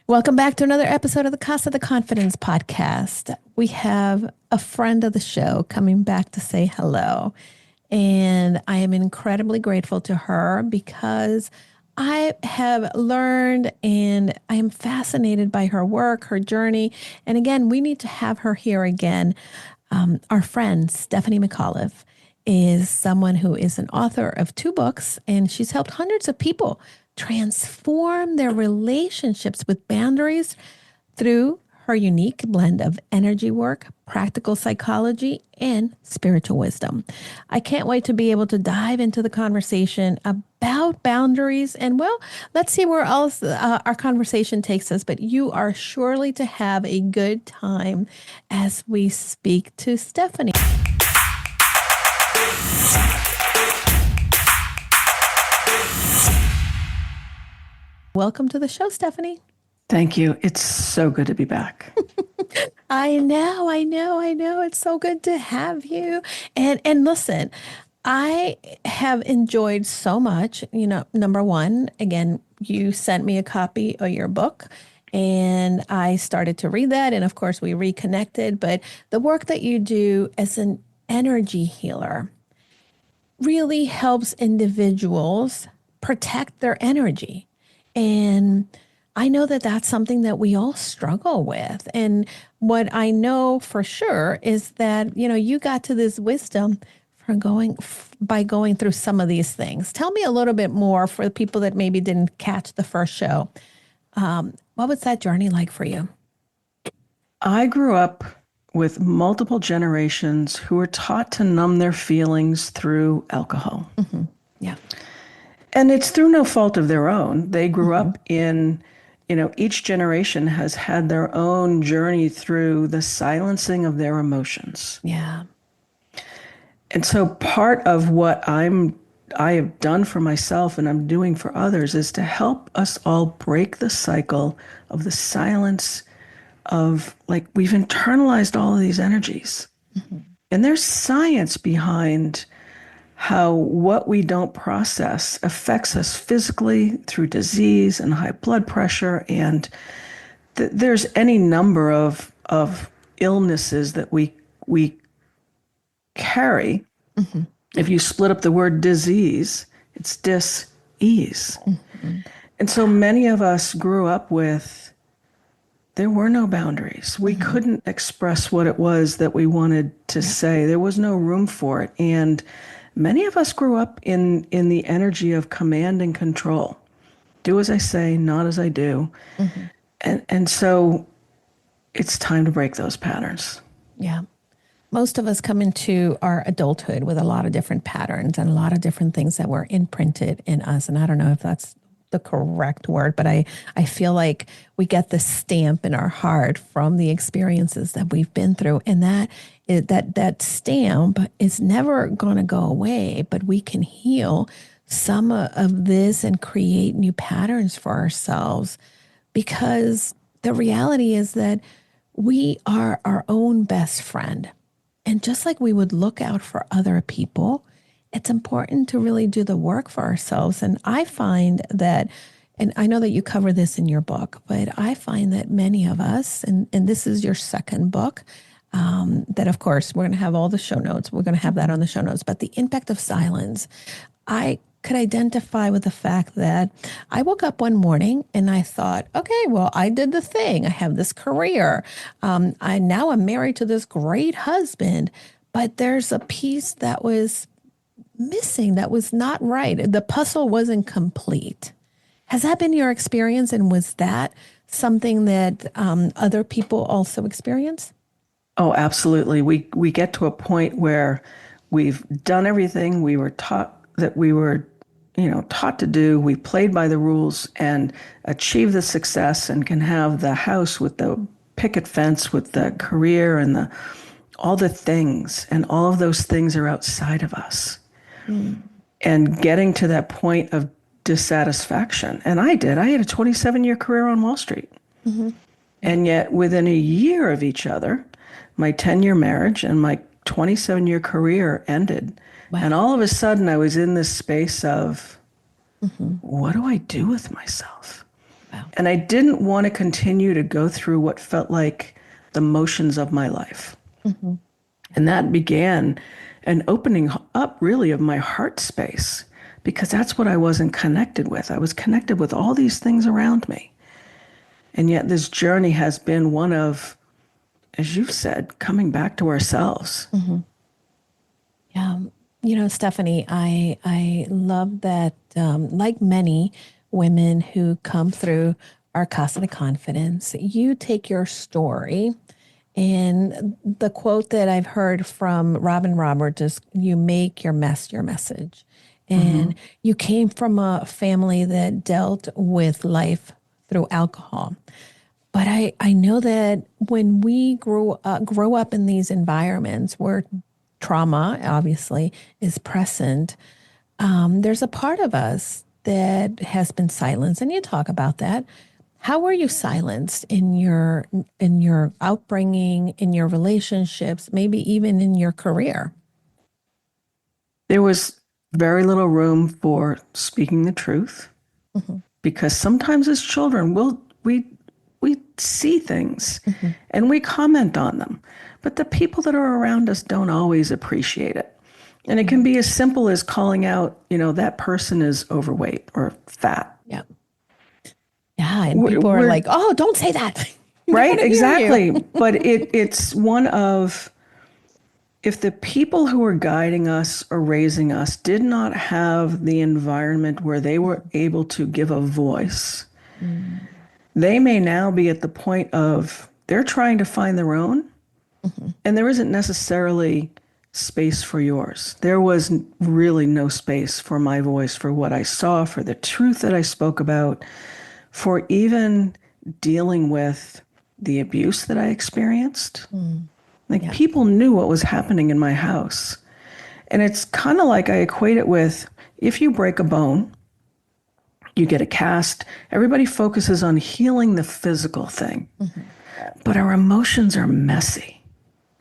Welcome back to another episode of the Casa De Confidence podcast. We have a friend of the show coming back to say hello. And I am incredibly grateful to her because I have learned and I am fascinated by her work, her journey. And again, we need to have her here again. Our friend, Stephanie McAuliffe, is someone who is an author of 2 books, and she's helped hundreds of people transform their relationships with boundaries through her unique blend of energy work, practical psychology, and spiritual wisdom. I can't wait to be able to dive into the conversation about boundaries. And well, let's see where else our conversation takes us. But you are surely to have a good time as we speak to Stephanie. Welcome to the show, Stephanie. Thank you. It's so good to be back. I know. It's so good to have you. And listen, I have enjoyed so much, number one, again, you sent me a copy of your book and I started to read that. And of course, we reconnected. But the work that you do as an energy healer really helps individuals protect their energy. And I know that that's something that we all struggle with. And what I know for sure is that, you got to this wisdom by going through some of these things. Tell me a little bit more for the people that maybe didn't catch the first show. What was that journey like for you? I grew up with multiple generations who were taught to numb their feelings through alcohol. Mm-hmm. Yeah. And it's through no fault of their own. They grew up in, each generation has had their own journey through the silencing of their emotions. Yeah. And so part of what I have done for myself and I'm doing for others is to help us all break the cycle of the silence of we've internalized all of these energies. Mm-hmm. And there's science behind how what we don't process affects us physically through disease and high blood pressure. And there's any number of illnesses that we carry. Mm-hmm. If you split up the word disease, it's dis-ease. Mm-hmm. And so many of us grew up with, there were no boundaries. We couldn't express what it was that we wanted to say. There was no room for it. And many of us grew up in the energy of command and control. Do as I say, not as I do. Mm-hmm. And so it's time to break those patterns. Yeah. Most of us come into our adulthood with a lot of different patterns and a lot of different things that were imprinted in us. And I don't know if that's the correct word, but I feel like we get the stamp in our heart from the experiences that we've been through. And that stamp is never going to go away, but we can heal some of this and create new patterns for ourselves, because the reality is that we are our own best friend. And just like we would look out for other people, it's important to really do the work for ourselves. And I find that, and I know that you cover this in your book, but I find that many of us, and this is your second book, that of course we're going to have all the show notes. We're going to have that on the show notes. But the impact of silence, I could identify with the fact that I woke up one morning and I thought, okay, well, I did the thing. I have this career. I'm married to this great husband, but there's a piece that was missing, that was not right. The puzzle wasn't complete. Has that been your experience? And was that something that other people also experience? Oh, absolutely. We get to a point where we've done everything we were taught that we were, taught to do. We played by the rules and achieved the success and can have the house with the picket fence, with the career and all the things. And all of those things are outside of us. Mm. And getting to that point of dissatisfaction. And I had a 27-year career on Wall Street. Mm-hmm. And yet within a year of each other, my 10-year marriage and my 27-year career ended. Wow. And all of a sudden I was in this space of, what do I do with myself? Wow. And I didn't want to continue to go through what felt like the motions of my life. Hmm. And that began an opening up really of my heart space because that's what I wasn't connected with. I was connected with all these things around me. And yet this journey has been one of, as you've said, coming back to ourselves. Hmm. Yeah. Stephanie, I love that, like many women who come through our Casa De Confidence, you take your story. And the quote that I've heard from Robin Roberts is, you make your mess your message. Mm-hmm. And you came from a family that dealt with life through alcohol. But I know that when we grow up in these environments where trauma obviously is present, there's a part of us that has been silenced, and you talk about that. How were you silenced in your upbringing, in your relationships, maybe even in your career? There was very little room for speaking the truth Hmm. because sometimes as children we see things Hmm. and we comment on them, but the people that are around us don't always appreciate it. And it can Hmm. be as simple as calling out, that person is overweight or fat. Yeah, yeah, and We're, people are we're like, "Oh, don't say that. We don't want right, to hear you." exactly. But it's one of, if the people who were guiding us or raising us did not have the environment where they were able to give a voice, Mm-hmm. they may now be at the point of they're trying to find their own, and there isn't necessarily space for yours. There was really no space for my voice, for what I saw, for the truth that I spoke about, for even dealing with the abuse that I experienced. Mm. Like Yeah. people knew what was happening in my house. And it's kind of like I equate it with if you break a bone, you get a cast, everybody focuses on healing the physical thing, Hmm. but our emotions are messy.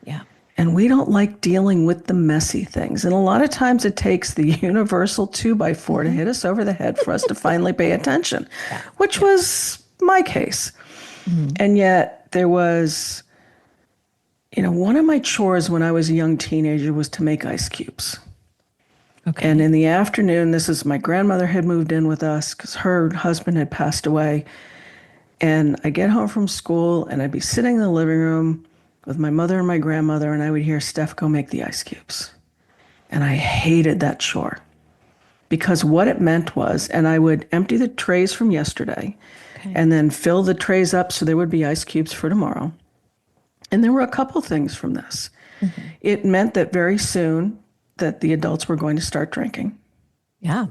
Yeah. And we don't like dealing with the messy things. And a lot of times it takes the universal 2x4 to Hmm. hit us over the head for us to finally pay attention, Yeah. which Yeah. was my case. Hmm. And yet there was, one of my chores when I was a young teenager was to make ice cubes. And Okay. in the afternoon, this is my grandmother had moved in with us because her husband had passed away. And I get home from school and I'd be sitting in the living room with my mother and my grandmother, and I would hear Steph go make the ice cubes. And I hated that chore because what it meant was, and I would empty the trays from yesterday Okay. and then fill the trays up so there would be ice cubes for tomorrow. And there were a couple things from this. Hmm. It meant that very soon that the adults were going to start drinking. Yeah.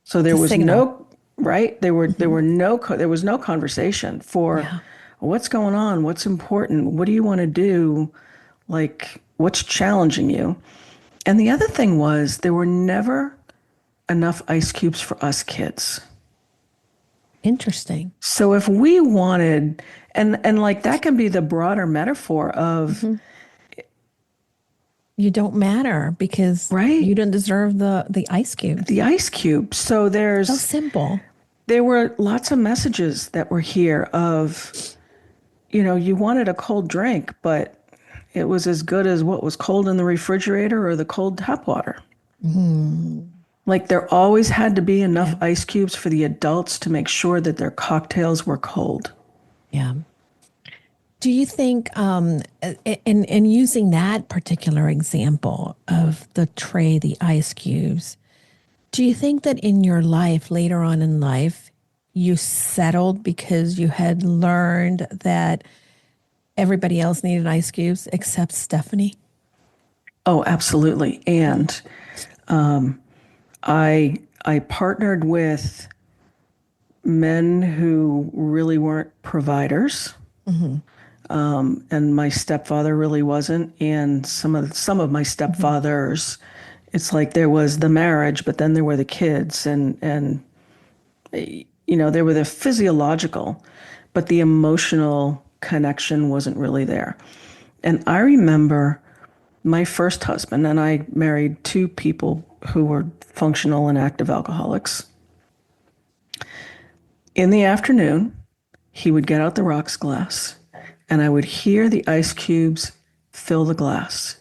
So It's there a was signal. no right. Hmm. There was no conversation for Yeah. what's going on, what's important, what do you want to do, like what's challenging you. And the other thing was there were never enough ice cubes for us kids. Interesting. So if we wanted, and like that can be the broader metaphor of Hmm. You don't matter because right you don't deserve the ice cubes. the ice cube. So So simple. there were lots of messages that were here of, you wanted a cold drink, but it was as good as what was cold in the refrigerator or the cold tap water. Mm. Like there always had to be enough Yeah. ice cubes for the adults to make sure that their cocktails were cold. Yeah. Do you think, in using that particular example of the tray, the ice cubes, do you think that in your life, later on in life, you settled because you had learned that everybody else needed ice cubes except Stephanie? Oh, absolutely. And I partnered with men who really weren't providers, Hmm. and my stepfather really wasn't. And some of my Hmm. stepfathers, it's like there was the marriage, but then there were the kids, and there were the physiological, but the emotional connection wasn't really there. And I remember my first husband, and I married two people who were functional and active alcoholics. In the afternoon, he would get out the rocks glass and I would hear the ice cubes fill the glass.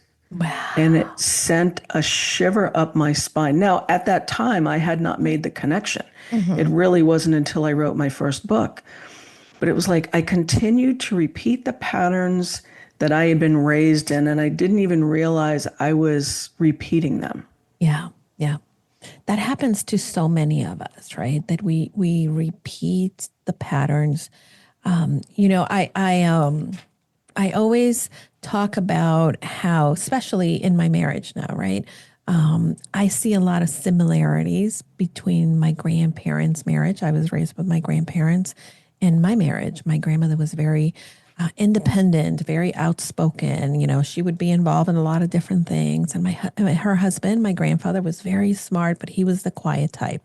And it Wow. sent a shiver up my spine. Now, at that time, I had not made the connection. It Hmm. really wasn't until I wrote my first book. But it was like I continued to repeat the patterns that I had been raised in, and I didn't even realize I was repeating them. Yeah. Yeah. That happens to so many of us, right? That we repeat the patterns. I always talk about how, especially in my marriage now, right? I see a lot of similarities between my grandparents' marriage. I was raised with my grandparents, and my marriage. My grandmother was very independent, very outspoken. She would be involved in a lot of different things. And her husband, my grandfather, was very smart, but he was the quiet type,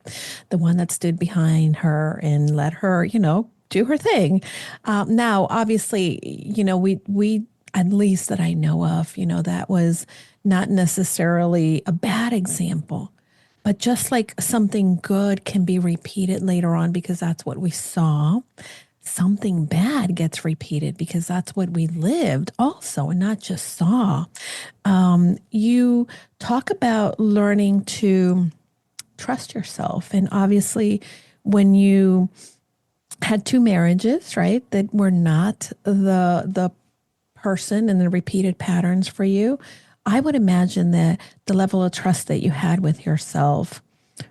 the one that stood behind her and let her, do her thing. Now, obviously, we at least that I know of, that was not necessarily a bad example. But just like something good can be repeated later on because that's what we saw, something bad gets repeated because that's what we lived also and not just saw. You talk about learning to trust yourself. And obviously, when you had two marriages, right, that were not the person and the repeated patterns for you, I would imagine that the level of trust that you had with yourself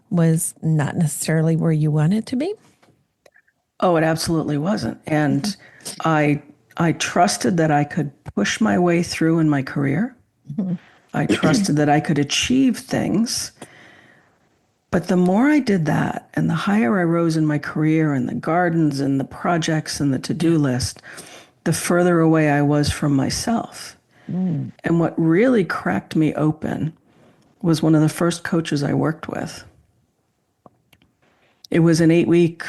was not necessarily where you wanted to be. Oh, it absolutely wasn't. And I I trusted that I could push my way through in my career. Mhm. I trusted that I could achieve things. But the more I did that, and the higher I rose in my career, and the gardens, and the projects, and the to Yeah. do list, the further away I was from myself. Mm. And what really cracked me open was one of the first coaches I worked with. It was an 8-week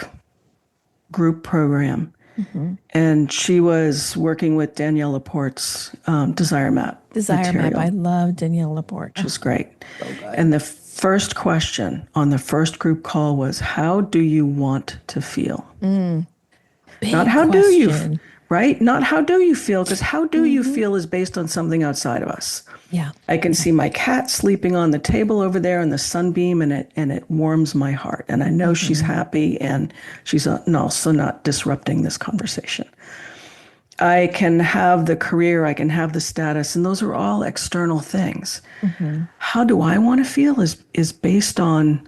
group program, Hmm. and she was working with Danielle Laporte's Desire Map Desire Map. I material, love Danielle Laporte. which Oh, is great. so good. And the first question on the first group call was, how do you want to feel? Mm. Not Big how do you, question. right? Not how do you feel, because how do you Hmm. feel is based on something outside of us. Yeah. I can Yeah. see my cat sleeping on the table over there in the sunbeam, and it warms my heart. And I know she's Hmm. happy, and she's also not disrupting this conversation. I can have the career, I can have the status, and those are all external things. Hmm. How do I want to feel is based on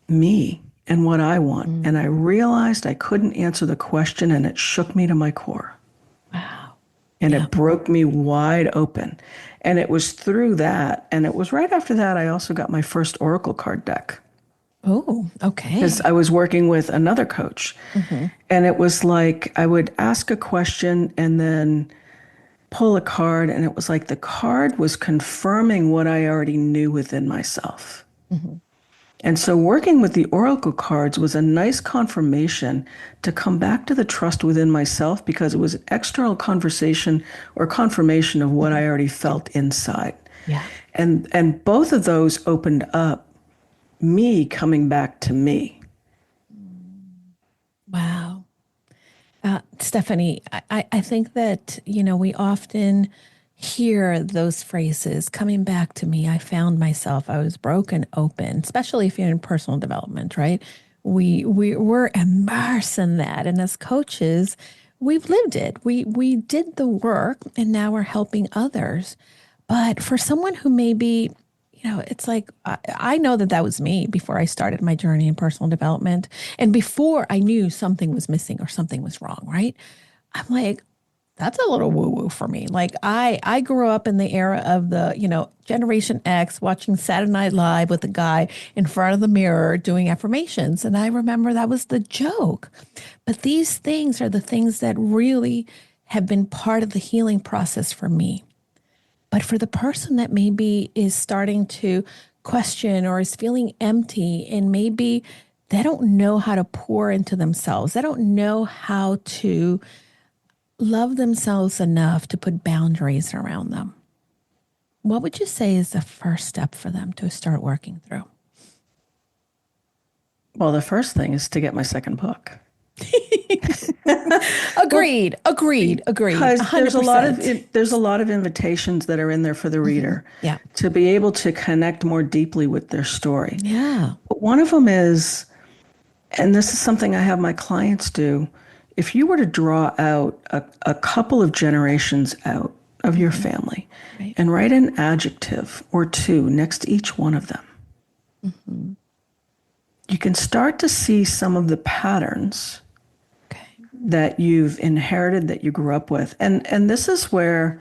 me and what I want. And I Mm. realized I couldn't answer the question, and it shook me to my core, Wow. and Yeah. it broke me wide open. And it was through that, and it was right after that I also got my first Oracle card deck, Oh, because okay. I was working with another coach. Hmm. And it was like I would ask a question and then pull a card, and it was like the card was confirming what I already knew within myself. Hmm. And so working with the oracle cards was a nice confirmation to come back to the trust within myself, because it was an external conversation or confirmation of what I already felt inside. Yeah. And both of those opened up me coming back to me. Wow. Stephanie, I think that, we often hear those phrases coming back to me. I found myself, I was broken open, especially if you're in personal development, right? We're immersed in that. And as coaches, we've lived it. We did the work and now we're helping others. But for someone who maybe, it's like I know that was me before I started my journey in personal development. And before I knew something was missing or something was wrong, right? I'm like, that's a little woo woo for me. Like I grew up in the era of the, Generation X watching Saturday Night Live with a guy in front of the mirror doing affirmations. And I remember that was the joke. But these things are the things that really have been part of the healing process for me. But for the person that maybe is starting to question or is feeling empty and maybe they don't know how to pour into themselves, they don't know how to love themselves enough to put boundaries around them. What would you say is the first step for them to start working through? Well, the first thing is to get my second book. Well, Agreed. Agreed. Agreed. because there's a lot of 100%. there's a lot of invitations that are in there for the reader Yeah. to be able to connect more deeply with their story. Yeah. But one of them is, and this is something I have my clients do, if you were to draw out a couple of generations out of your family Right. and write an adjective or two next to each one of them, you can start to see some of the patterns Okay. that you've inherited, that you grew up with. And this is where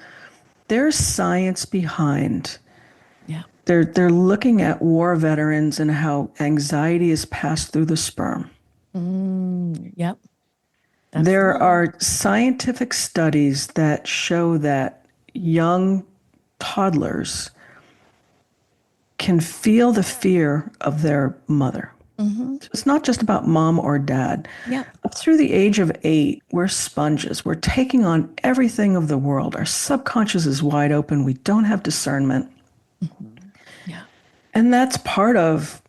there's science behind. Yeah. They're looking at war veterans and how anxiety is passed through the sperm. Yep. There Absolutely. are scientific studies that show that young toddlers can feel the fear of their mother. So it's not just about mom or dad. Yep. Up through the age of 8, we're sponges. We're taking on everything of the world. Our subconscious is wide open. We don't have discernment. Yeah. And that's part of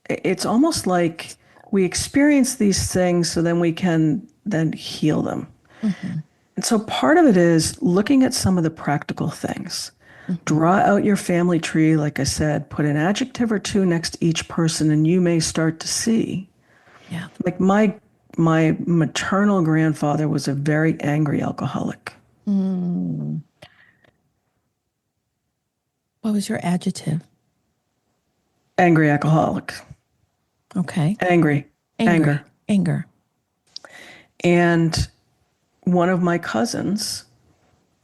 it's almost like we experience these things so then we can then heal them. And so part of it is looking at some of the practical things. Draw out your family tree, like I said, put an adjective or two next to each person, and you may start to see. Yeah. Like my maternal grandfather was a very angry alcoholic. What was your adjective? Angry alcoholic. Okay. Angry. Anger. Angry. Anger. And one of my cousins,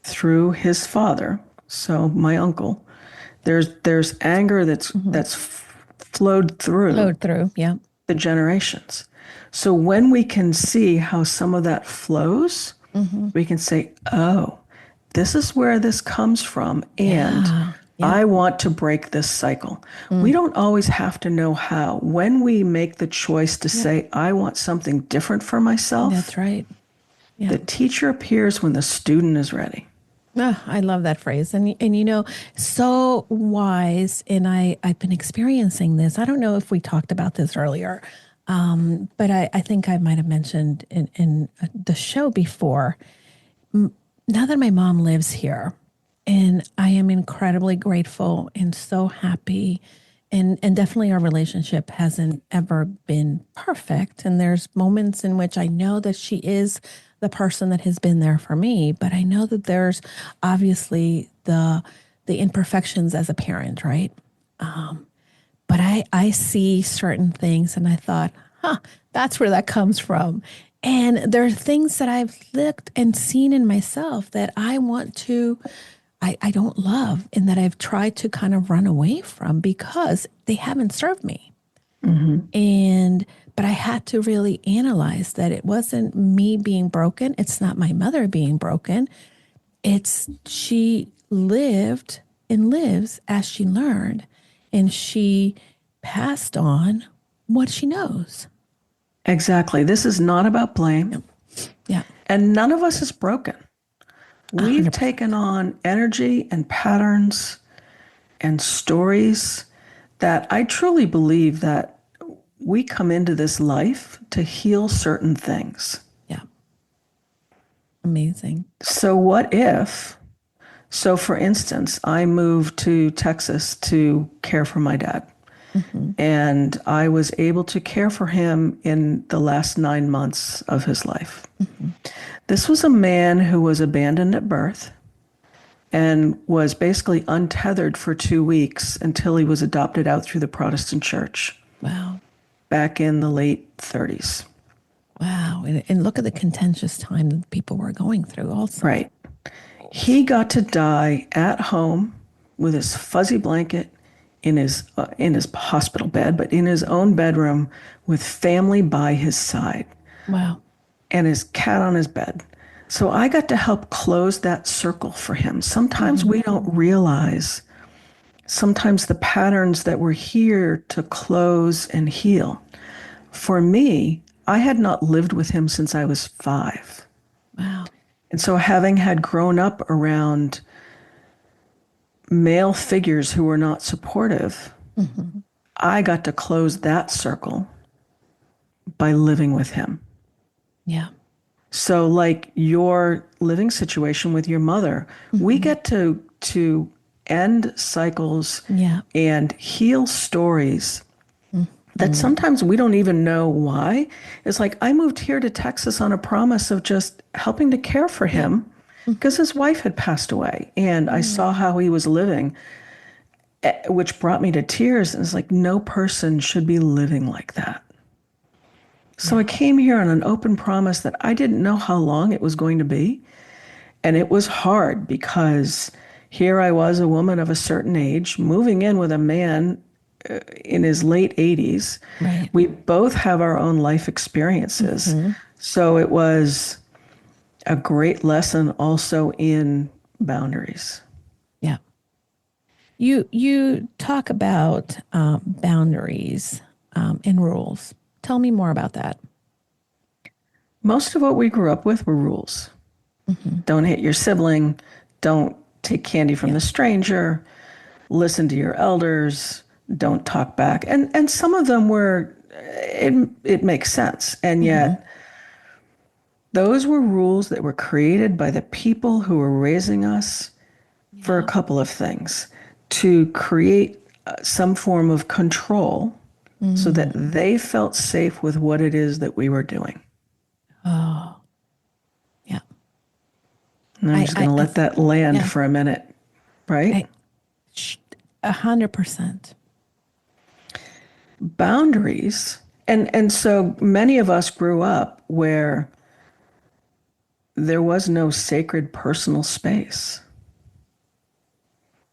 through his father, so my uncle, there's anger that's flowed through Flowed through. Yeah. the generations. So when we can see how some of that flows, we can say, oh, this is where this comes from, and Yeah. Yeah. I want to break this cycle. We don't always have to know how. When we make the choice to say, I want something different for myself, That's right. Yeah. the teacher appears when the student is ready. Oh, I love that phrase. And you know, so wise. And I've been experiencing this. I don't know if we talked about this earlier, but I think I might have mentioned in the show before. Now that my mom lives here, and I am incredibly grateful and so happy. And definitely our relationship hasn't ever been perfect. And there's moments in which I know that she is the person that has been there for me, but I know that there's obviously the imperfections as a parent, right? But I see certain things and I thought, that's where that comes from. And there are things that I've looked and seen in myself that I want to, I don't love and that I've tried to kind of run away from because they haven't served me. And, but I had to really analyze that it wasn't me being broken. It's not my mother being broken. It's she lived and lives as she learned, and she passed on what she knows. Exactly. This is not about blame, Yeah. and none of us is broken. We've 100%. taken on energy and patterns and stories that I truly believe that we come into this life to heal certain things. Yeah. Amazing. So what if, so for instance, I moved to Texas to care for my dad. And I was able to care for him in the last 9 months of his life. This was a man who was abandoned at birth and was basically untethered for 2 weeks until he was adopted out through the Protestant church Wow. back in the late 30s. Wow. And look at the contentious time that people were going through also. Right. He got to die at home with his fuzzy blanket in his hospital bed, but in his own bedroom with family by his side Wow. and his cat on his bed. So I got to help close that circle for him. Sometimes we don't realize sometimes the patterns that we're here to close and heal. For me, I had not lived with him since I was 5. Wow. And so having had grown up around male figures who were not supportive, I got to close that circle by living with him. Yeah. So like your living situation with your mother, we Hmm. get to end cycles Yeah. and heal stories that Hmm. sometimes we don't even know why. It's like I moved here to Texas on a promise of just helping to care for Yeah. him because his wife had passed away and I saw Hmm. how he was living, which brought me to tears. And it's like no person should be living like that. So I Yeah. came here on an open promise that I didn't know how long it was going to be. And it was hard because here I was, a woman of a certain age, moving in with a man in his late 80s. Right. We both have our own life experiences. Hmm. So it was a great lesson also in boundaries. Yeah. You talk about boundaries and rules. Tell me more about that. Most of what we grew up with were rules. Hmm. Don't hit your sibling, don't take candy from Yeah. the stranger, listen to your elders, don't talk back. And some of them were it makes sense. And Hmm. yet those were rules that were created by the people who were raising us for a Yeah. couple of things to create some form of control so that Mm. they felt safe with what it is that we were doing. Oh, yeah. And I'm I, just going I, to I let that land yeah. for a minute, right? I, 100%. Boundaries. And so many of us grew up where there was no sacred personal space.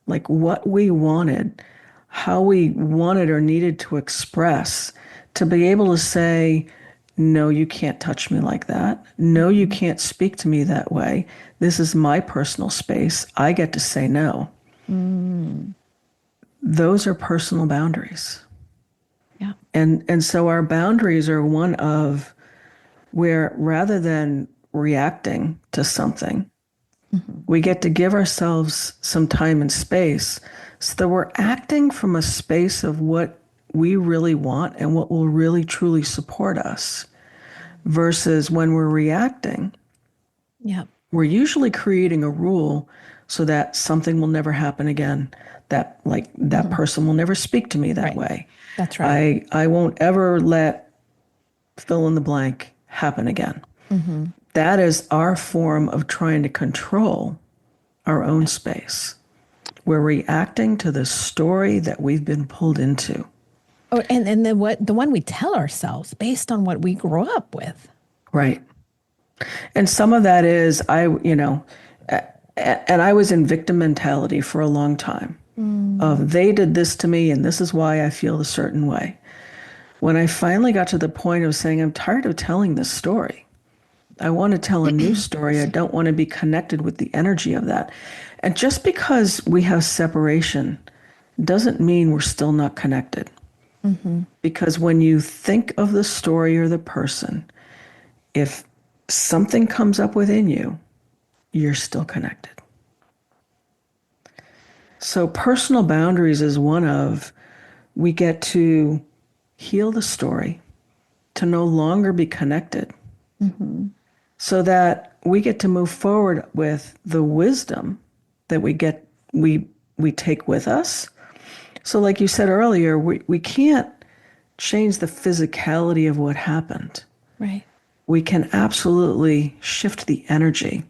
Like what we wanted, how we wanted or needed to express, to be able to say, no, you can't touch me like that. No, you Hmm. can't speak to me that way. This is my personal space. I get to say no. Mm. Those are personal boundaries. Yeah. And so our boundaries are one of where rather than reacting to something, Hmm. we get to give ourselves some time and space so that we're acting from a space of what we really want and what will really truly support us versus when we're reacting, Yeah. we're usually creating a rule so that something will never happen again, that like that Hmm. person will never speak to me that Right. way. That's right. I won't ever let fill in the blank happen again. Hmm. That is our form of trying to control our own Yeah. space. We're reacting to the story that we've been pulled into. Oh, and the one we tell ourselves based on what we grew up with. Right. And some of that is, and I was in victim mentality for a long time Mm. of they did this to me and this is why I feel a certain way. When I finally got to the point of saying, I'm tired of telling this story. I want to tell a new story. I don't want to be connected with the energy of that. And just because we have separation doesn't mean we're still not connected. Hmm. Because when you think of the story or the person, if something comes up within you, you're still connected. So, personal boundaries is one of we get to heal the story, to no longer be connected, Hmm. so that we get to move forward with the wisdom that we take with us. So, like you said earlier, we can't change the physicality of what happened. Right. We can absolutely shift the energy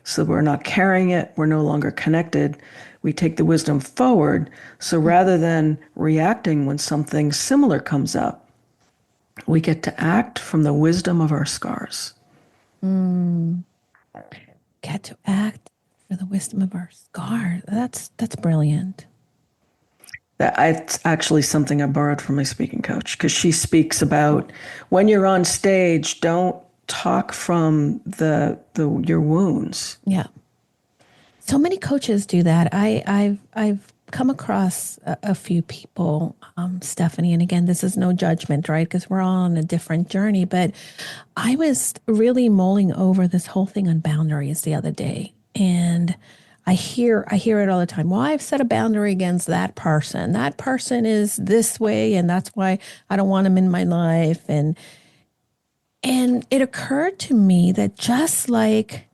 so we're not carrying it, we're no longer connected. We take the wisdom forward. So rather than reacting when something similar comes up, we get to act from the wisdom of our scars. Mm. Get to act for the wisdom of our scar. That's brilliant. It's actually something I borrowed from my speaking coach because she speaks about when you're on stage, don't talk from the your wounds. Yeah. So many coaches do that. I've come across a few people, Stephanie, and again, this is no judgment, right? Because we're all on a different journey. But I was really mulling over this whole thing on boundaries the other day, and I hear it all the time. Well, I've set a boundary against that person. That person is this way, and that's why I don't want them in my life. And And it occurred to me that just like,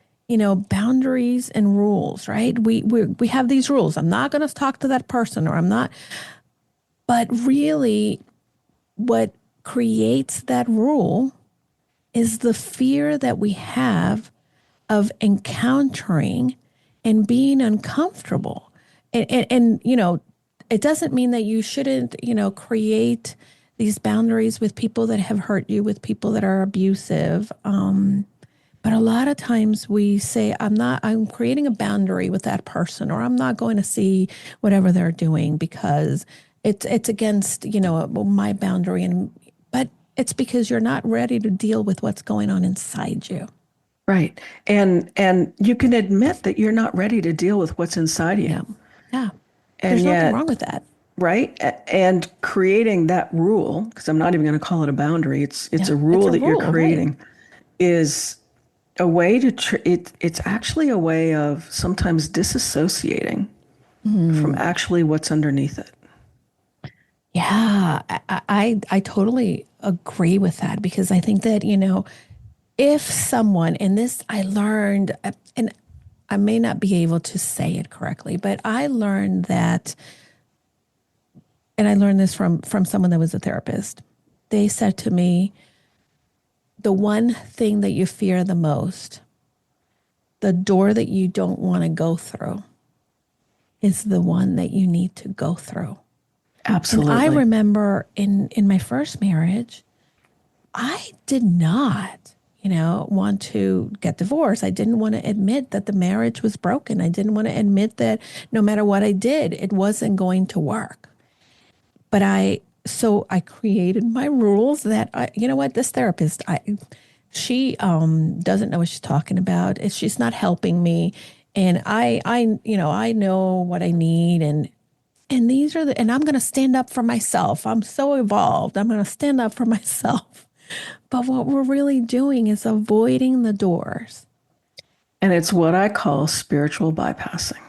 boundaries and rules, right? We have these rules. I'm not going to talk to that person, or I'm not. But really, what creates that rule is the fear that we have of encountering and being uncomfortable. And it doesn't mean that you shouldn't, create these boundaries with people that have hurt you, with people that are abusive. But a lot of times we say, I'm creating a boundary with that person, or I'm not going to see whatever they're doing because it's against, my boundary. But it's because you're not ready to deal with what's going on inside you. Right. And you can admit that you're not ready to deal with what's inside you. Yeah. Yeah. And There's nothing wrong yet, with that. right? And creating that rule, because I'm not even going to call it a boundary, it's Yeah. a It's rule a that you're rule, right? creating, is a way to it's actually a way of sometimes disassociating from actually what's underneath it. Yeah. I totally agree with that, because I think that, if someone, and this I learned, and I may not be able to say it correctly, but I learned that, and I learned this from someone that was a therapist. They said to me, the one thing that you fear the most, the door that you don't want to go through, is the one that you need to go through. And I Absolutely. remember in my first marriage, I did not, want to get divorced. I didn't want to admit that the marriage was broken. I didn't want to admit that no matter what I did, it wasn't going to work. But so I created my rules that you know what, this therapist, she doesn't know what she's talking about. She's not helping me. And I know what I need, and these are and I'm going to stand up for myself. I'm so evolved. I'm going to stand up for myself. But what we're really doing is avoiding the doors. And it's what I call spiritual bypassing.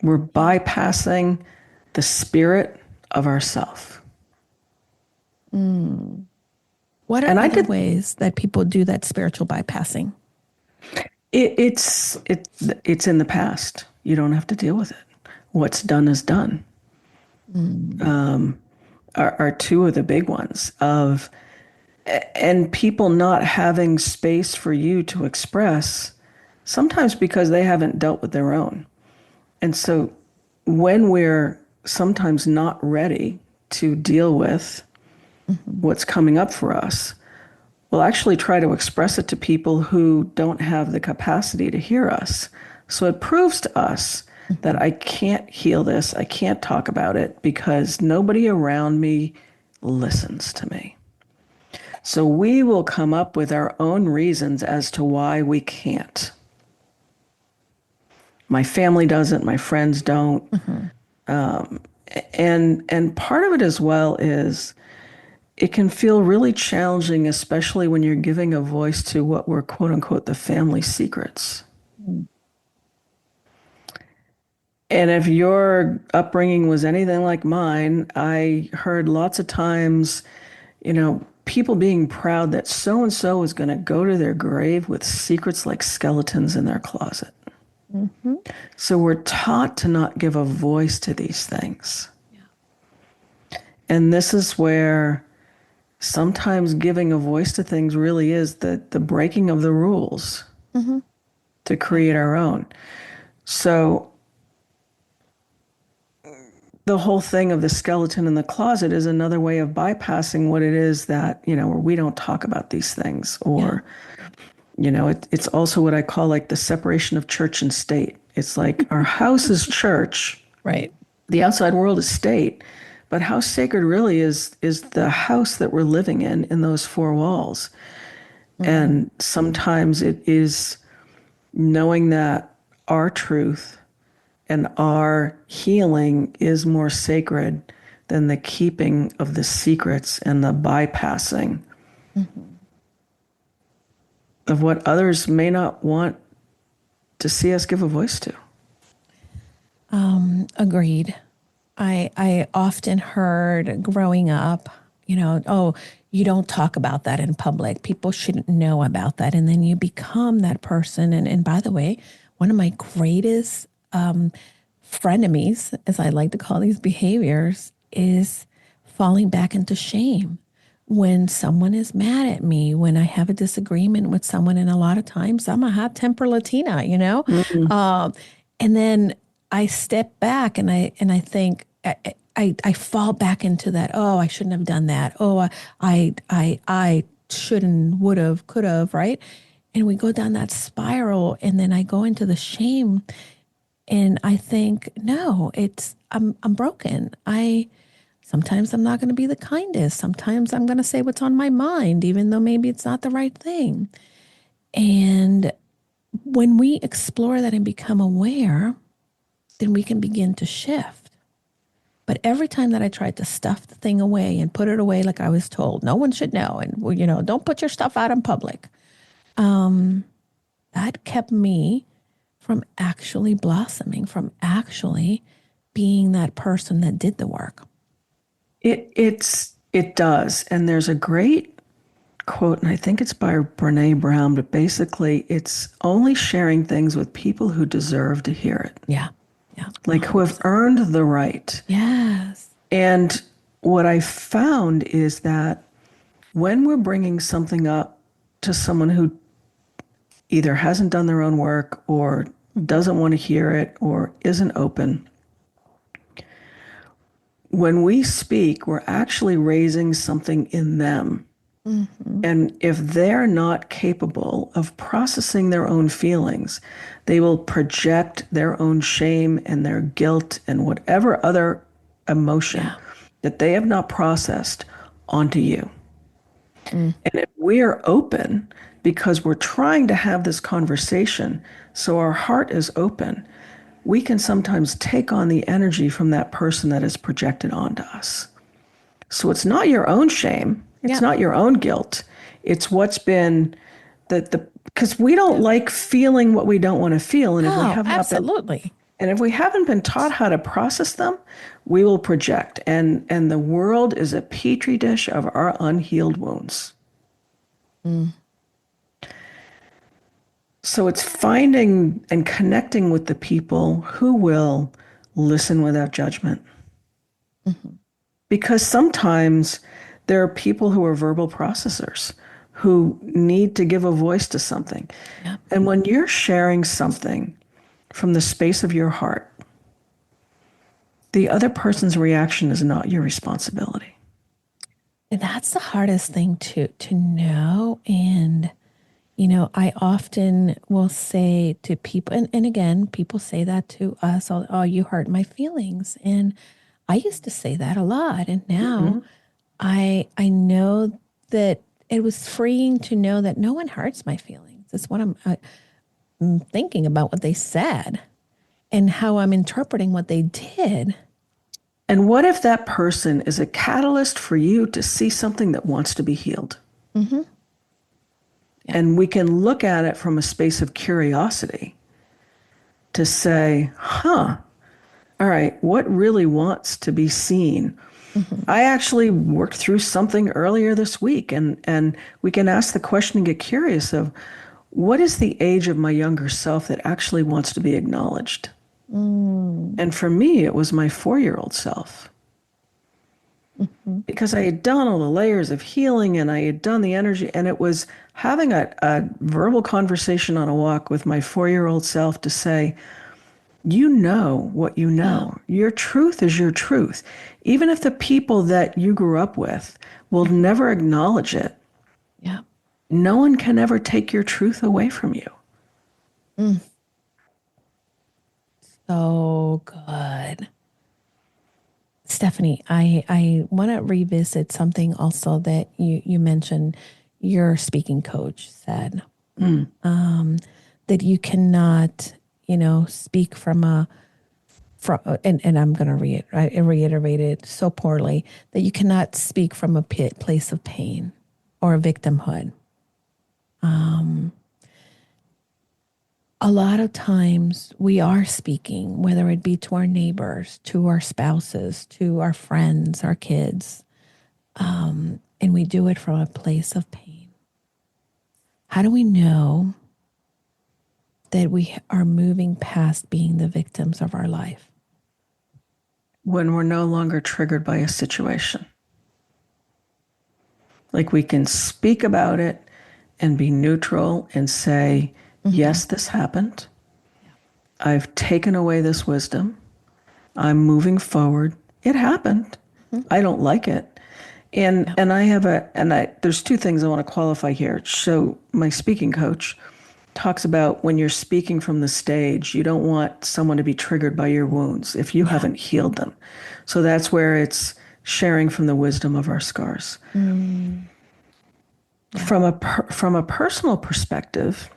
We're Yeah. bypassing the spirit of ourself. What are And I other did ways that people do that spiritual bypassing? it's in the past. You don't have to deal with it. What's done is done. Are two of the big ones of and people not having space for you to express, sometimes because they haven't dealt with their own. And so when we're sometimes not ready to deal with what's coming up for us, we'll actually try to express it to people who don't have the capacity to hear us. So it proves to us that I can't heal this, I can't talk about it because nobody around me listens to me. So we will come up with our own reasons as to why we can't. My family doesn't, my friends don't. And part of it as well is it can feel really challenging, especially when you're giving a voice to what were quote unquote the family secrets. And if your upbringing was anything like mine, I heard lots of times, people being proud that so and so is going to go to their grave with secrets like skeletons in their closet. So we're taught to not give a voice to these things. And this is where sometimes giving a voice to things really is the breaking of the rules to create our own. So the whole thing of the skeleton in the closet is another way of bypassing what it is that, where we don't talk about these things. Or, it's also what I call like the separation of church and state. It's like our house is church, Right. the outside world is state, but how sacred really is the house that we're living in those four walls. And sometimes it is knowing that our truth and our healing is more sacred than the keeping of the secrets and the bypassing of what others may not want to see us give a voice to. Agreed. I often heard growing up, Oh, you don't talk about that in public. People shouldn't know about that. And then you become that person. And by the way, one of my greatest frenemies, as I like to call these behaviors, is falling back into shame. When someone is mad at me, when I have a disagreement with someone, and a lot of times I'm a hot temper Latina, Mhm. and then I step back and I think I fall back into that. Oh, I shouldn't have done that. Oh, I shouldn't, would have, could have, right? And we go down that spiral, and then I go into the shame, and I think, no, I'm broken. Sometimes I'm not going to be the kindest. Sometimes I'm going to say what's on my mind, even though maybe it's not the right thing. And when we explore that and become aware, then we can begin to shift. But every time that I tried to stuff the thing away and put it away like I was told, no one should know, and well, don't put your stuff out in public, that kept me from actually blossoming, from actually being that person that did the work. It does. And there's a great quote, and I think it's by Brene Brown, but basically it's only sharing things with people who deserve to hear it, Yeah. Yeah. like who have 100%. earned the right. Yes. And what I found is that when we're bringing something up to someone who either hasn't done their own work or doesn't want to hear it or isn't open, when we speak, we're actually raising something in them. Mm-hmm. And if they're not capable of processing their own feelings, they will project their own shame and their guilt and whatever other emotion Yeah. that they have not processed onto you. Mm. And if we're open because we're trying to have this conversation, so our heart is open, we can sometimes take on the energy from that person that is projected onto us. So it's not your own shame. It's Yep. not your own guilt. It's what's been because we don't Yep. like feeling what we don't want to feel. And if we Oh, have not been absolutely. and if we haven't been taught how to process them, we will project. And the world is a petri dish of our unhealed wounds. Mm. So it's finding and connecting with the people who will listen without judgment. Mm-hmm. Because sometimes there are people who are verbal processors who need to give a voice to something. Yep. And when you're sharing something from the space of your heart, the other person's reaction is not your responsibility. And that's the hardest thing to know. And I often will say to people, and again, people say that to us, oh, you hurt my feelings. And I used to say that a lot. And now Mm-hmm. I know that it was freeing to know that no one hurts my feelings. It's what I'm thinking about what they said and how I'm interpreting what they did. And what if that person is a catalyst for you to see something that wants to be healed? Mm-hmm. Yeah. And we can look at it from a space of curiosity to say, huh, all right, what really wants to be seen? Mm-hmm. I actually worked through something earlier this week, and we can ask the question and get curious of what is the age of my younger self that actually wants to be acknowledged? Mm. And for me, it was my 4-year-old self. Mm-hmm. Because I had done all the layers of healing and I had done the energy, and it was having a verbal conversation on a walk with my 4-year-old self to say, you know what you Yeah. know. Your truth is your truth. Even if the people that you grew up with will never acknowledge it, Yeah. no one can ever take your truth away from you. Mm. So good. Stephanie, I want to revisit something also that you mentioned. Your speaking coach said Mm. that you cannot, speak and I'm going to reiterate it so poorly, that you cannot speak from a place of pain or a victimhood. A lot of times we are speaking, whether it be to our neighbors, to our spouses, to our friends, our kids, and we do it from a place of pain. How do we know that we are moving past being the victims of our life? When we're no longer triggered by a situation. Like we can speak about it and be neutral and say, yes, this happened. I've taken away this wisdom. I'm moving forward. It happened. I don't like it. And Yeah. There's two things I want to qualify here. So my speaking coach talks about when you're speaking from the stage, you don't want someone to be triggered by your wounds if you haven't healed them. So that's where it's sharing from the wisdom of our scars. From a personal perspective,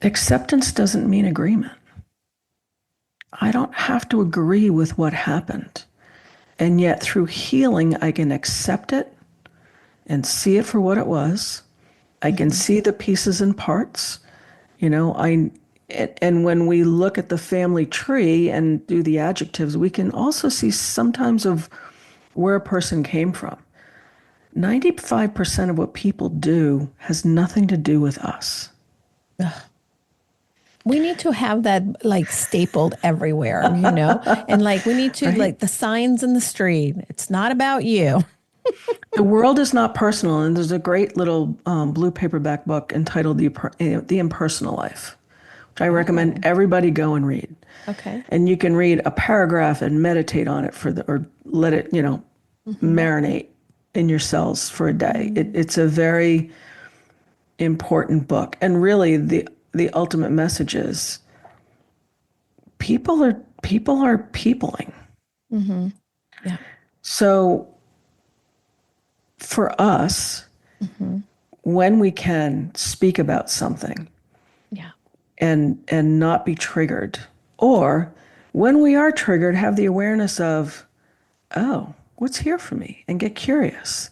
acceptance doesn't mean agreement. I don't have to agree with what happened. And yet through healing, I can accept it and see it for what it was. I can see the pieces and parts. You know, and when we look at the family tree and do the adjectives, we can also see sometimes of where a person came from. 95% of what people do has nothing to do with us. We need to have that like stapled everywhere, and like we need to Right? like the signs in the street. It's not about you. The world is not personal, and there's a great little blue paperback book entitled The Impersonal Life, which I recommend everybody go and read. Okay. And you can read a paragraph and meditate on it or let it, marinate in your cells for a day. It's a very important book. And really the ultimate message is people are peopling. Yeah. So for us, when we can speak about something Yeah. and not be triggered, or when we are triggered, have the awareness of, oh, what's here for me, and get curious.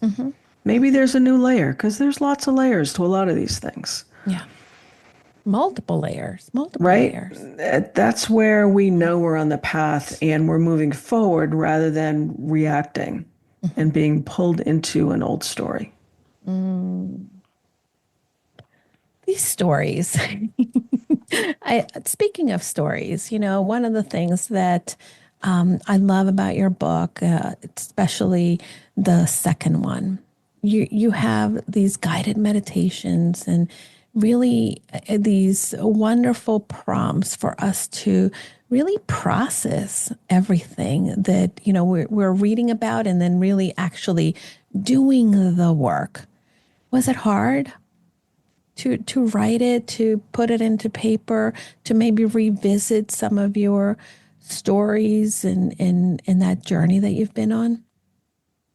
Maybe there's a new layer, because there's lots of layers to a lot of these things, Yeah. Multiple layers, multiple right? layers. That's where we know we're on the path and we're moving forward rather than reacting and being pulled into an old story. These stories. Speaking of stories, one of the things that I love about your book, especially the second one, you have these guided meditations and really these wonderful prompts for us to really process everything that we're reading about and then really actually doing the work. Was it hard to write it, to put it into paper, to maybe revisit some of your stories and in that journey that you've been on?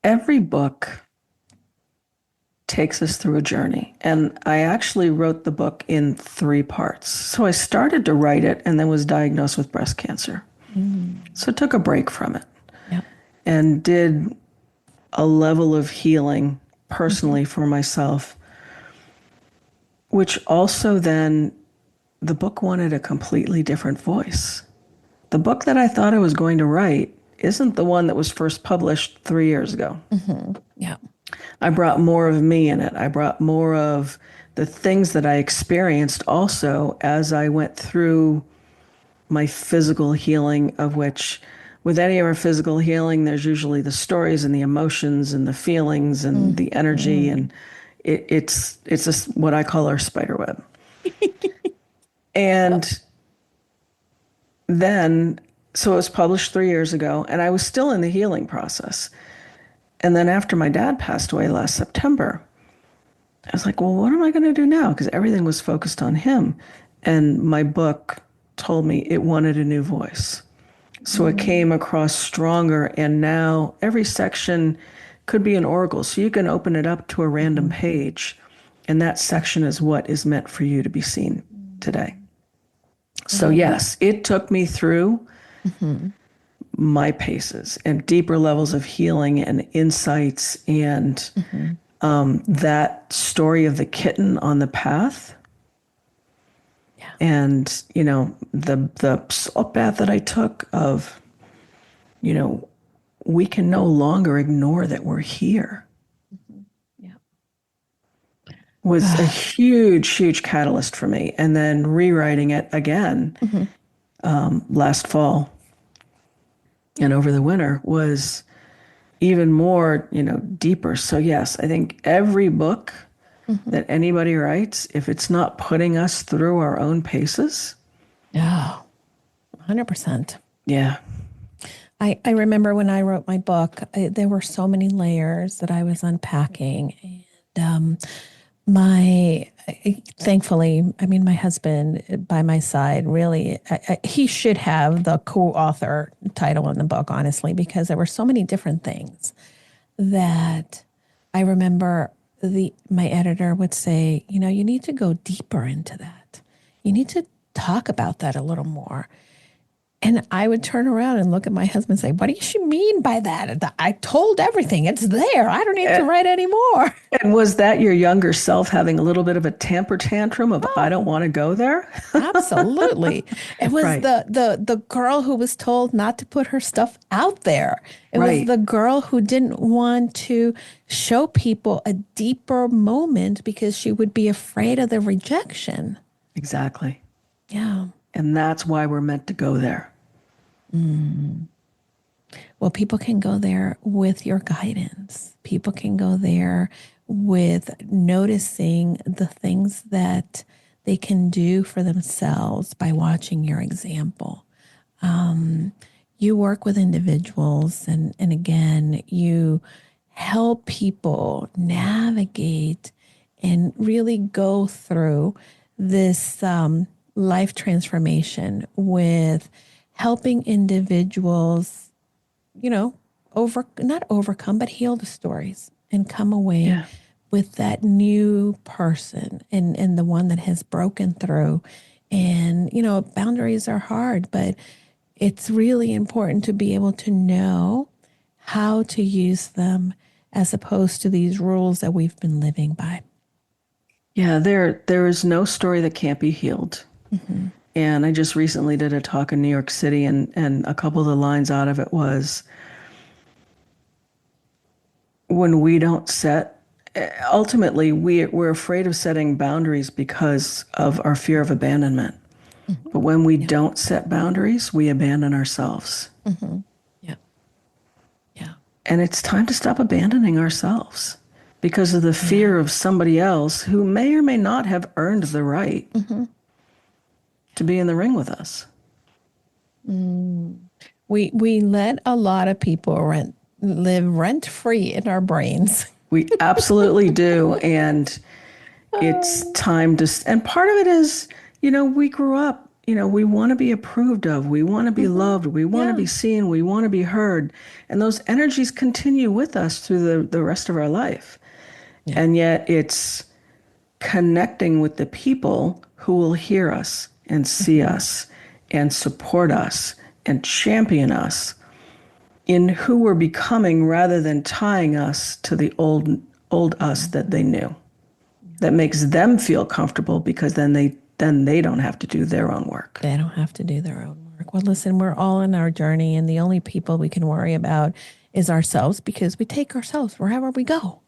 Every book takes us through a journey. And I actually wrote the book in 3 parts. So I started to write it and then was diagnosed with breast cancer. So I took a break from it Yep. and did a level of healing personally for myself, which also then the book wanted a completely different voice. The book that I thought I was going to write isn't the one that was first published 3 years ago. Yeah. I brought more of me in it. I brought more of the things that I experienced also as I went through my physical healing, of which with any of our physical healing, there's usually the stories and the emotions and the feelings and the energy. And it's just what I call our spider web. And then, so it was published 3 years ago, and I was still in the healing process. And then after my dad passed away last September, I was like, well, what am I going to do now? Because everything was focused on him. And my book told me it wanted a new voice. So it came across stronger. And now every section could be an oracle. So you can open it up to a random page. And that section is what is meant for you to be seen today. So yes, it took me through my paces and deeper levels of healing and insights and that story of the kitten on the path. Yeah. And, the salt bath that I took of, we can no longer ignore that we're here Mhm. Yeah. was a huge, huge catalyst for me. And then rewriting it again Mhm. last fall and over the winter was even more, deeper. So yes, I think every book Mhm. that anybody writes, if it's not putting us through our own paces, Yeah, 100%. yeah, I remember when I wrote my book, there were so many layers that I was unpacking. And thankfully, I mean, my husband by my side, really, he should have the co-author title in the book, honestly, because there were so many different things that I remember my editor would say, you need to go deeper into that. You need to talk about that a little more. And I would turn around and look at my husband and say, what do you mean by that? I told everything. It's there. I don't need to write anymore. and was that your younger self having a little bit of a temper tantrum of I Oh, don't want to go there? absolutely. It was Right, the girl who was told not to put her stuff out there. It was right, the girl who didn't want to show people a deeper moment because she would be afraid of the rejection. exactly. Yeah. And that's why we're meant to go there. Well, people can go there with your guidance. People can go there with noticing the things that they can do for themselves by watching your example. You work with individuals, and again, you help people navigate and really go through this life transformation with helping individuals, not overcome, but heal the stories and come away Yeah. with that new person and the one that has broken through. And, boundaries are hard, but it's really important to be able to know how to use them as opposed to these rules that we've been living by. Yeah, there is no story that can't be healed. Mm-hmm. And I just recently did a talk in New York City, and a couple of the lines out of it was when we don't set, ultimately, we're afraid of setting boundaries because of our fear of abandonment. Mm-hmm. But when we Yeah. don't set boundaries, we abandon ourselves. Mm-hmm. Yeah. Yeah. And it's time to stop abandoning ourselves because of the Yeah. fear of somebody else who may or may not have earned the right Mm-hmm. to be in the ring with us. We let a lot of people live rent free in our brains. We absolutely do. And it's time to, and part of it is, we grew up, we want to be approved of, we want to be Mm-hmm. loved, we want to Yeah. be seen, we want to be heard. And those energies continue with us through the rest of our life. Yeah. And yet it's connecting with the people who will hear us and see Mm-hmm. us and support us and champion us in who we're becoming rather than tying us to the old us that they knew. That makes them feel comfortable because then they don't have to do their own work. They don't have to do their own work. Well, listen, we're all in our journey, and the only people we can worry about is ourselves because we take ourselves wherever we go.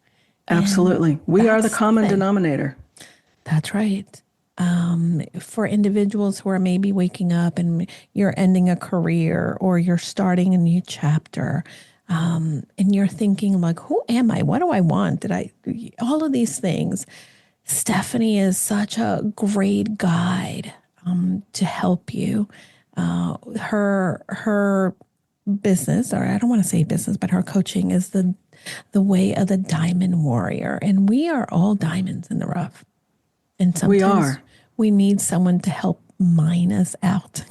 And Absolutely. We are the that's the common thing. denominator. That's right. For individuals who are maybe waking up and you're ending a career or you're starting a new chapter, and you're thinking like, who am I? What do I want? All of these things. Stephanie is such a great guide to help you. Her business, or I don't want to say business, but her coaching is the way of the diamond warrior, and we are all diamonds in the rough. And We sometimes are. we need someone to help mine us out.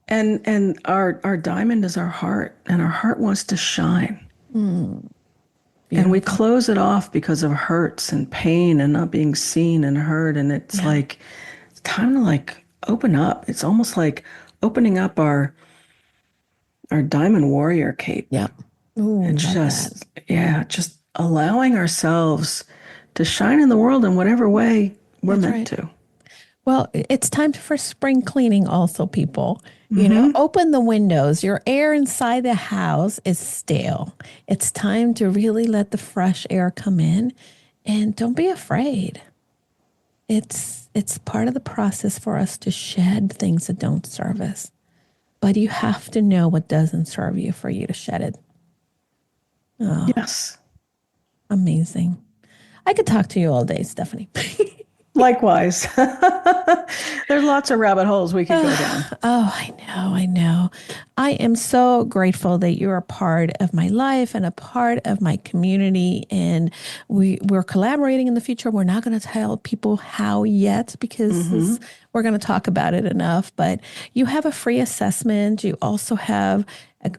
And our diamond is our heart, and our heart wants to shine. And we Beautiful. close it off because of hurts and pain and not being seen and heard. And it's Yeah. like, it's time to like open up. It's almost like opening up our diamond warrior cape Yep. Ooh, and love that. just allowing ourselves to shine in the world in whatever way we're That's meant right. to. Well, it's time for spring cleaning also, people. Hmm. Open the windows. Your air inside the house is stale. It's time to really let the fresh air come in, and don't be afraid. It's part of the process for us to shed things that don't serve us. But you have to know what doesn't serve you for you to shed it. Oh, Yes. amazing. I could talk to you all day, Stephanie. Likewise. There's lots of rabbit holes we could go down. Oh, I know, I know. I am so grateful that you're a part of my life and a part of my community. And we're collaborating in the future. We're not going to tell people how yet because Hmm. we're going to talk about it enough. But you have a free assessment. You also have,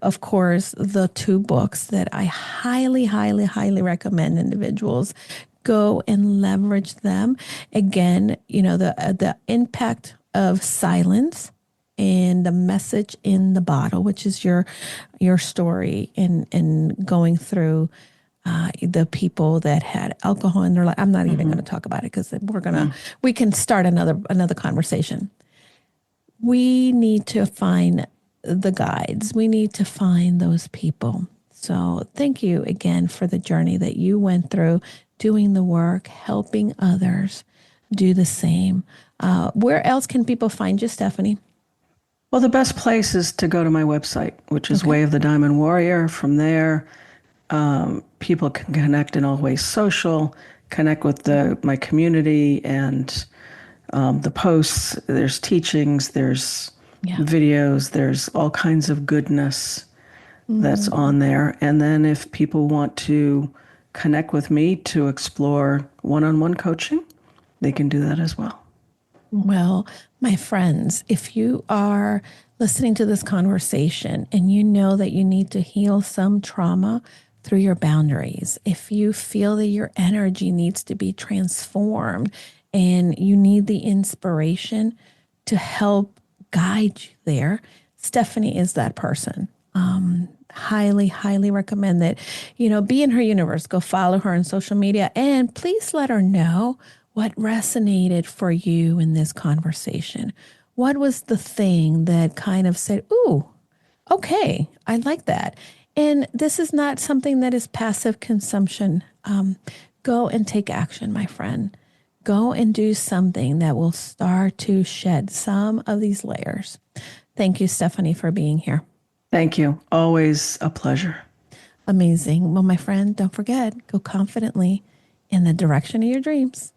of course, the two books that I highly, highly, highly recommend individuals go and leverage them. Again, the impact of silence and the message in the bottle, which is your story in going through the people that had alcohol in their life. I'm not even going to Hmm. talk about it because we can start another conversation. We need to find the guides. We need to find those people. So thank you again for the journey that you went through, doing the work, helping others do the same. Where else can people find you, Stephanie? Well, the best place is to go to my website, which is Okay. Way of the Diamond Warrior. From there, people can connect in all ways social, connect with my community and the posts. There's teachings, there's Yeah. videos, there's all kinds of goodness that's Mm. on there. And then if people want to connect with me to explore one-on-one coaching, they can do that as well. Well, my friends, if you are listening to this conversation and you know that you need to heal some trauma through your boundaries, if you feel that your energy needs to be transformed and you need the inspiration to help guide you there, Stephanie is that person. Highly, highly recommend that, be in her universe. Go follow her on social media and please let her know what resonated for you in this conversation. What was the thing that kind of said, ooh, okay, I like that. And this is not something that is passive consumption. Go and take action, my friend. Go and do something that will start to shed some of these layers. Thank you, Stephanie, for being here. Thank you. Always a pleasure. Amazing. Well, my friend, don't forget, go confidently in the direction of your dreams.